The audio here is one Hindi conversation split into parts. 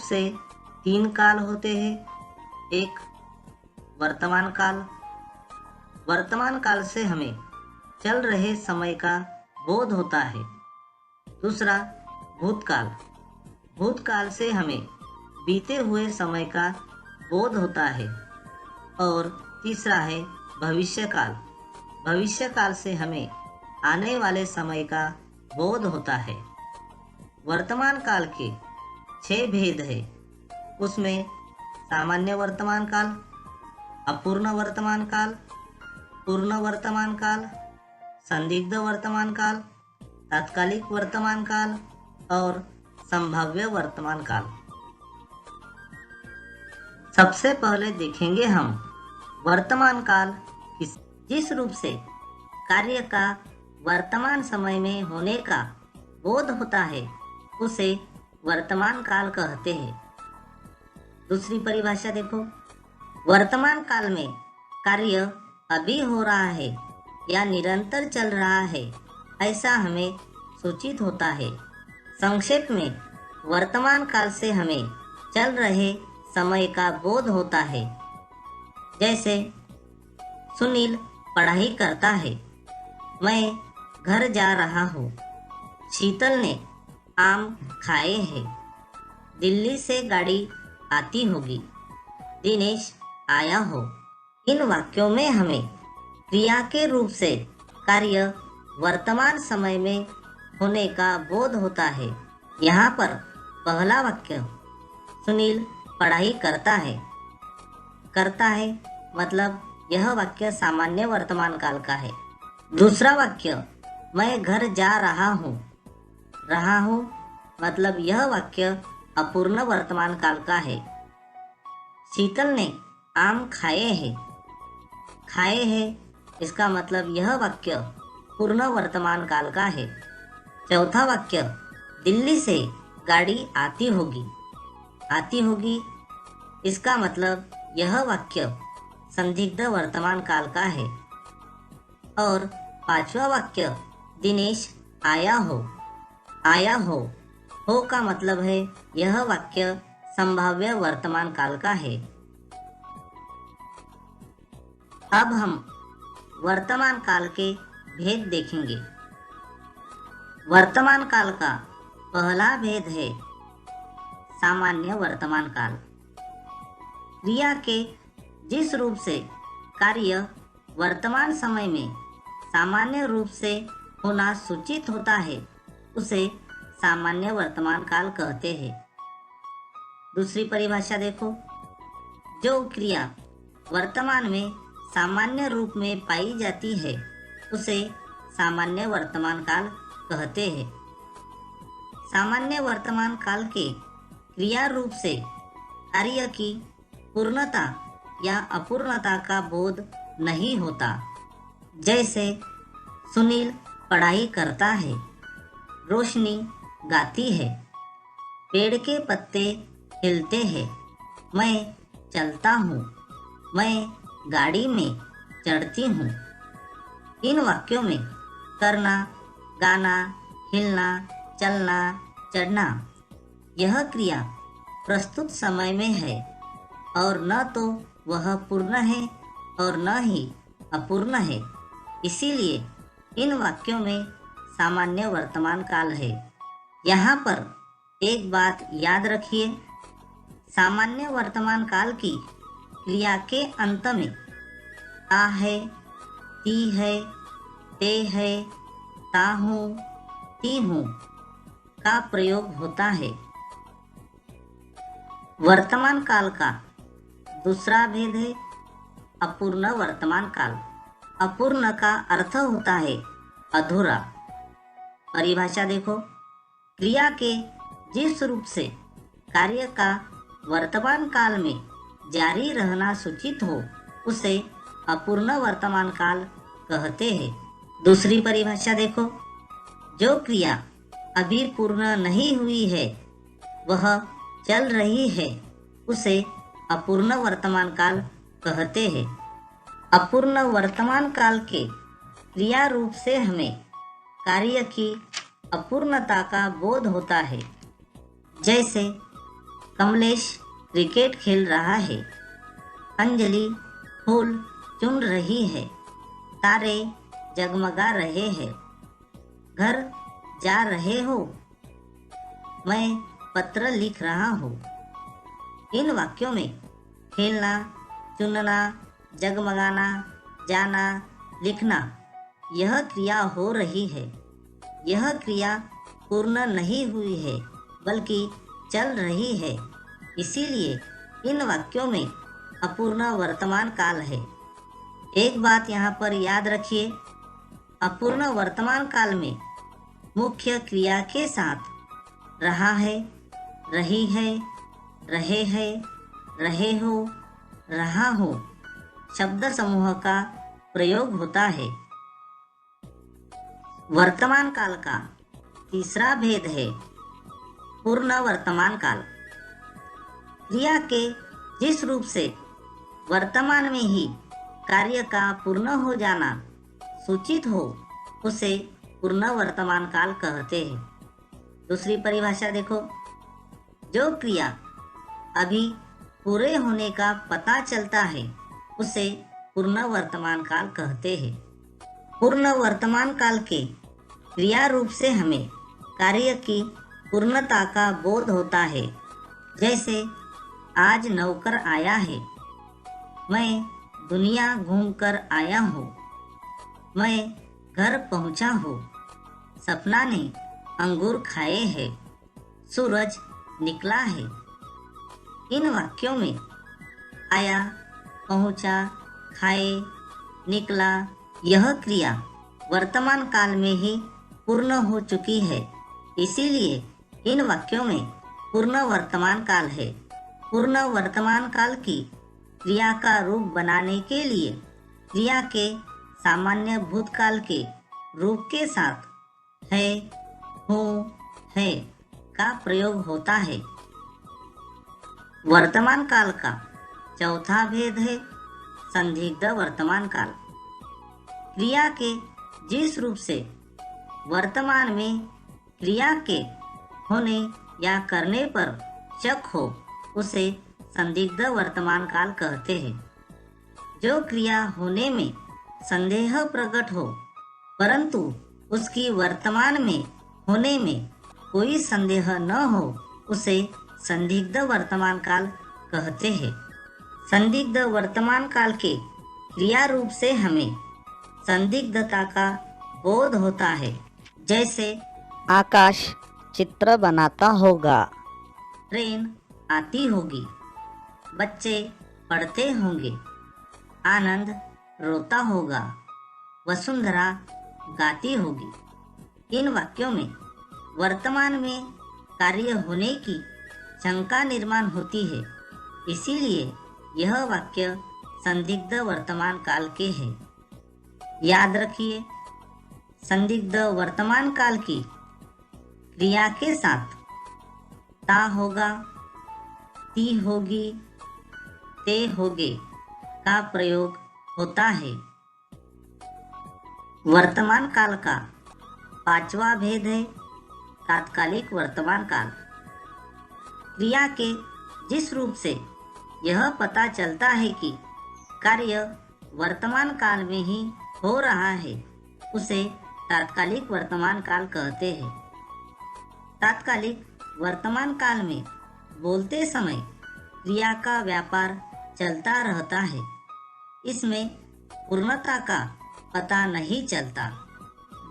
से 3 काल होते हैं। एक वर्तमान काल। वर्तमान काल से हमें चल रहे समय का बोध होता है। दूसरा भूतकाल। भूतकाल से हमें बीते हुए समय का बोध होता है। और तीसरा है भविष्यकाल। भविष्यकाल से हमें आने वाले समय का बोध होता है। वर्तमान काल के 6 भेद है। उसमें सामान्य वर्तमान काल, अपूर्ण वर्तमान काल, पूर्ण वर्तमान काल, संदिग्ध वर्तमान काल, तात्कालिक वर्तमान काल और संभाव्य वर्तमान काल। सबसे पहले देखेंगे हम वर्तमान काल जिस रूप से कार्य का वर्तमान समय में होने का बोध होता है उसे वर्तमान काल कहते हैं। दूसरी परिभाषा देखो, वर्तमान काल में कार्य अभी हो रहा है या निरंतर चल रहा है ऐसा हमें सूचित होता है। संक्षेप में वर्तमान काल से हमें चल रहे समय का बोध होता है। जैसे सुनील पढ़ाई करता है, मैं घर जा रहा हूँ। शीतल ने आम खाए हैं, दिल्ली से गाड़ी आती होगी, दिनेश आया हो। इन वाक्यों में हमें क्रिया के रूप से कार्य वर्तमान समय में होने का बोध होता है। यहाँ पर पहला वाक्य सुनील पढ़ाई करता है मतलब यह वाक्य सामान्य वर्तमान काल का है। दूसरा वाक्य मैं घर जा रहा हूँ मतलब यह वाक्य अपूर्ण वर्तमान काल का है। शीतल ने आम खाए हैं इसका मतलब यह वाक्य पूर्ण वर्तमान काल का है। चौथा वाक्य दिल्ली से गाड़ी आती होगी इसका मतलब यह वाक्य संदिग्ध वर्तमान काल का है। और पांचवा वाक्य दिनेश आया हो का मतलब है यह वाक्य संभाव्य वर्तमान काल का है। अब हम वर्तमान काल के भेद देखेंगे। वर्तमान काल का पहला भेद है सामान्य वर्तमान काल। क्रिया के जिस रूप से कार्य वर्तमान समय में सामान्य रूप से होना सूचित होता है उसे सामान्य वर्तमान काल कहते हैं। दूसरी परिभाषा देखो, जो क्रिया वर्तमान में सामान्य रूप में पाई जाती है उसे सामान्य वर्तमान काल कहते हैं। सामान्य वर्तमान काल के क्रिया रूप से कार्य की पूर्णता या अपूर्णता का बोध नहीं होता। जैसे सुनील पढ़ाई करता है, रोशनी गाती है, पेड़ के पत्ते हिलते हैं, मैं चलता हूँ, मैं गाड़ी में चढ़ती हूँ। इन वाक्यों में करना, गाना, हिलना, चलना, चढ़ना यह क्रिया प्रस्तुत समय में है और न तो वह पूर्ण है और न ही अपूर्ण है। इसीलिए इन वाक्यों में सामान्य वर्तमान काल है। यहाँ पर एक बात याद रखिए, सामान्य वर्तमान काल की क्रिया के अंत में आ है, ती है, ते है, ता हूँ, ती हूँ का प्रयोग होता है। वर्तमान काल का दूसरा भेद है अपूर्ण वर्तमान काल। अपूर्ण का अर्थ होता है अधूरा। परिभाषा देखो, क्रिया के जिस रूप से कार्य का वर्तमान काल में जारी रहना सूचित हो उसे अपूर्ण वर्तमान काल कहते हैं। दूसरी परिभाषा देखो, जो क्रिया अभी पूर्ण नहीं हुई है वह चल रही है उसे अपूर्ण वर्तमान काल कहते हैं। अपूर्ण वर्तमान काल के क्रिया रूप से हमें कार्य की अपूर्णता का बोध होता है। जैसे कमलेश क्रिकेट खेल रहा है। अंजलि फूल चुन रही है। तारे जगमगा रहे हैं। घर जा रहे हो? मैं पत्र लिख रहा हूँ। इन वाक्यों में खेलना, चुनना, जगमगाना, जाना, लिखना यह क्रिया हो रही है। यह क्रिया पूर्ण नहीं हुई है बल्कि चल रही है। इसीलिए इन वाक्यों में अपूर्ण वर्तमान काल है। एक बात यहाँ पर याद रखिए, अपूर्ण वर्तमान काल में मुख्य क्रिया के साथ रहा है, रही है, रहे हैं, रहे हो, रहा हो शब्द समूह का प्रयोग होता है। वर्तमान काल का तीसरा भेद है पूर्ण वर्तमान काल। क्रिया के जिस रूप से वर्तमान में ही कार्य का पूर्ण हो जाना सूचित हो उसे पूर्ण वर्तमान काल कहते हैं। दूसरी परिभाषा देखो, जो क्रिया अभी पूरे होने का पता चलता है उसे पूर्ण वर्तमान काल कहते हैं। पूर्ण वर्तमान काल के क्रिया रूप से हमें कार्य की पूर्णता का बोध होता है। जैसे आज नौकर आया है, मैं दुनिया घूमकर आया हूँ, मैं घर पहुँचा हूँ, सपना ने अंगूर खाए हैं, सूरज निकला है। इन वाक्यों में आया, पहुँचा, खाए, निकला यह क्रिया वर्तमान काल में ही पूर्ण हो चुकी है। इसीलिए इन वाक्यों में पूर्ण वर्तमान काल है। पूर्ण वर्तमान काल की क्रिया का रूप बनाने के लिए क्रिया के सामान्य भूतकाल के रूप के साथ है, हूँ, है का प्रयोग होता है। वर्तमान काल का चौथा भेद है संदिग्ध वर्तमान काल। क्रिया के जिस रूप से वर्तमान में क्रिया के होने या करने पर शक हो उसे संदिग्ध वर्तमान काल कहते हैं। जो क्रिया होने में संदेह प्रकट हो परंतु उसकी वर्तमान में होने में कोई संदेह न हो उसे संदिग्ध वर्तमान काल कहते हैं। संदिग्ध वर्तमान काल के क्रिया रूप से हमें संदिग्धता का बोध होता है। जैसे आकाश चित्र बनाता होगा, ट्रेन आती होगी, बच्चे पढ़ते होंगे, आनंद रोता होगा, वसुंधरा गाती होगी। इन वाक्यों में वर्तमान में कार्य होने की शंका निर्माण होती है। इसीलिए यह वाक्य संदिग्ध वर्तमान काल के हैं। याद रखिए, संदिग्ध वर्तमान काल की क्रिया के साथ ता होगा, ती होगी, ते होगे का प्रयोग होता है। वर्तमान काल का पांचवा भेद है तात्कालिक वर्तमान काल। क्रिया के जिस रूप से यह पता चलता है कि कार्य वर्तमान काल में ही हो रहा है उसे तात्कालिक वर्तमान काल कहते हैं। तात्कालिक वर्तमान काल में बोलते समय क्रिया का व्यापार चलता रहता है। इसमें पूर्णता का पता नहीं चलता।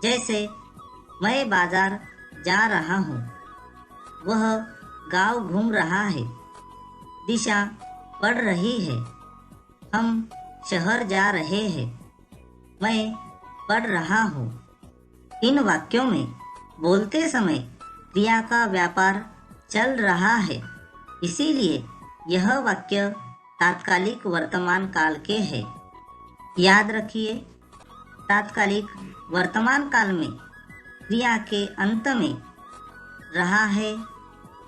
जैसे मैं बाजार जा रहा हूँ, वह गांव घूम रहा है, दिशा पड़ रही है, हम शहर जा रहे हैं, मैं पढ़ रहा हूँ। इन वाक्यों में बोलते समय क्रिया का व्यापार चल रहा है। इसीलिए यह वाक्य तात्कालिक वर्तमान काल के हैं। याद रखिए, तात्कालिक वर्तमान काल में क्रिया के अंत में रहा है,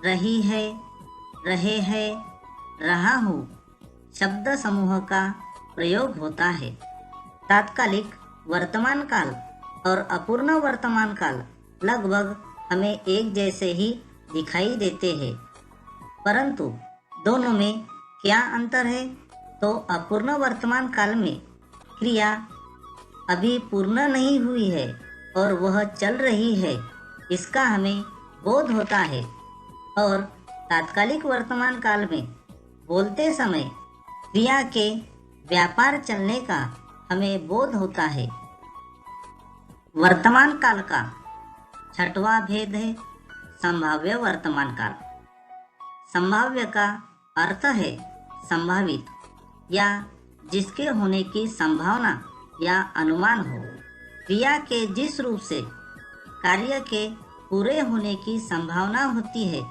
रही है, रहे हैं, रहा हूँ शब्द समूह का प्रयोग होता है। तात्कालिक वर्तमान काल और अपूर्ण वर्तमान काल लगभग हमें एक जैसे ही दिखाई देते हैं। परंतु दोनों में क्या अंतर है? तो अपूर्ण वर्तमान काल में क्रिया अभी पूर्ण नहीं हुई है और वह चल रही है, इसका हमें बोध होता है। और तात्कालिक वर्तमान काल में बोलते समय क्रिया के व्यापार चलने का हमें बोध होता है। वर्तमान काल का छठवां भेद है संभाव्य वर्तमान काल। संभाव्य का अर्थ है संभावित या जिसके होने की संभावना या अनुमान हो। क्रिया के जिस रूप से कार्य के पूरे होने की संभावना होती है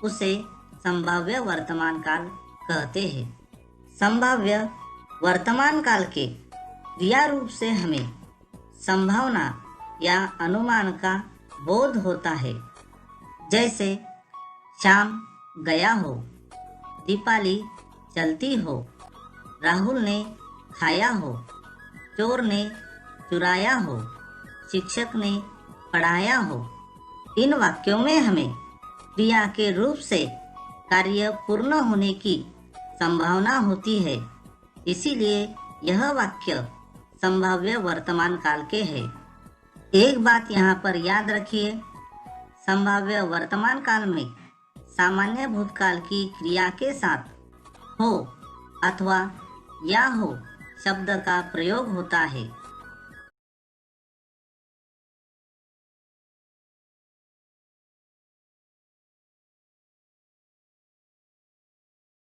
उसे संभाव्य वर्तमान काल कहते हैं। संभाव्य वर्तमान काल के क्रिया रूप से हमें संभावना या अनुमान का बोध होता है। जैसे श्याम गया हो, दीपाली चलती हो, राहुल ने खाया हो, चोर ने चुराया हो, शिक्षक ने पढ़ाया हो। इन वाक्यों में हमें क्रिया के रूप से कार्य पूर्ण होने की संभावना होती है, इसीलिए यह वाक्य संभाव्य वर्तमान काल के है। एक बात यहाँ पर याद रखिए, संभाव्य वर्तमान काल में सामान्य भूतकाल की क्रिया के साथ हो अथवा या हो शब्द का प्रयोग होता है।